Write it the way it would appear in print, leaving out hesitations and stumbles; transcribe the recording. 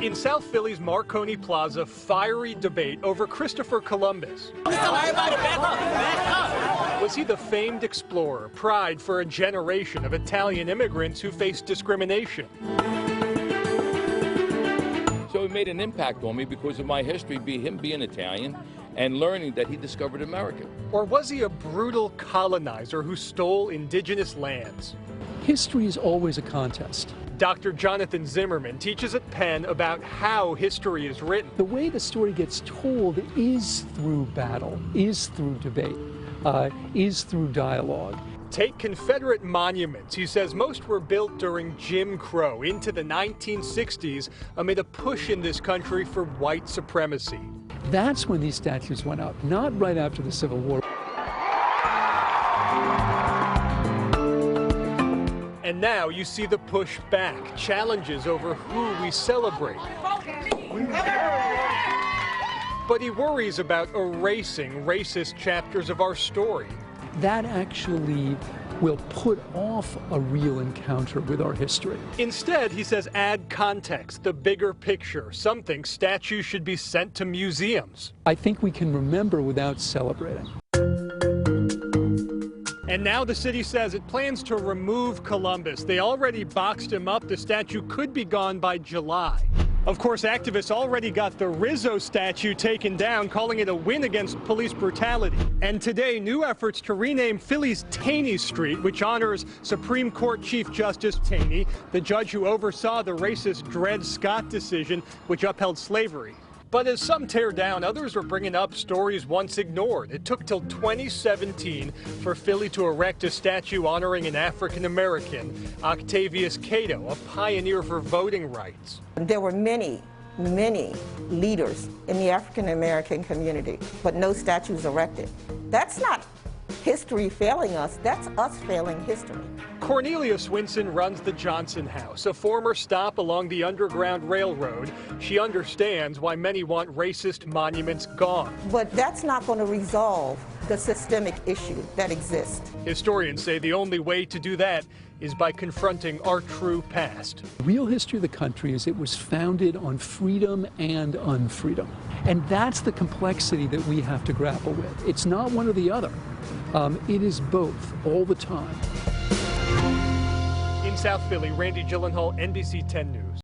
In South Philly's Marconi Plaza, fiery debate over Christopher Columbus. Was he the famed explorer, pride for a generation of Italian immigrants who faced discrimination? So it made an impact on me because of my history, him being Italian, and learning that he discovered America. Or was he a brutal colonizer who stole indigenous lands? History is always a contest. Dr. Jonathan Zimmerman teaches at Penn about how history is written. The way the story gets told is through battle, is through debate, is through dialogue. Take Confederate monuments. He says most were built during Jim Crow into the 1960s amid a push in this country for white supremacy. That's when these statues went up, not right after the Civil War. And now you see the push back, challenges over who we celebrate. But he worries about erasing racist chapters of our story. That actually will put off a real encounter with our history. Instead, he says, add context, the bigger picture. Some think statues should be sent to museums. I think we can remember without celebrating. And now the city says it plans to remove Columbus. They already boxed him up. The statue could be gone by July. Of course, activists already got the Rizzo statue taken down, calling it a win against police brutality. And today, new efforts to rename Philly's Taney Street, which honors Supreme Court Chief Justice Taney, the judge who oversaw the racist Dred Scott decision, which upheld slavery. But as some tear down, others are bringing up stories once ignored. It took till 2017 for Philly to erect a statue honoring an African-American, Octavius Cato, a pioneer for voting rights. There were many leaders in the African-American community, but no statues erected. That's not history failing us, that's us failing history. Cornelia Swinson runs the Johnson House, a former stop along the Underground Railroad. She understands why many want racist monuments gone. But that's not going to resolve the systemic issue that exists. Historians say the only way to do that is by confronting our true past. The real history of the country is it was founded on freedom and unfreedom. And that's the complexity that we have to grapple with. It's not one or the other. It is both, all the time. In South Philly, Randy Gyllenhaal, NBC 10 News.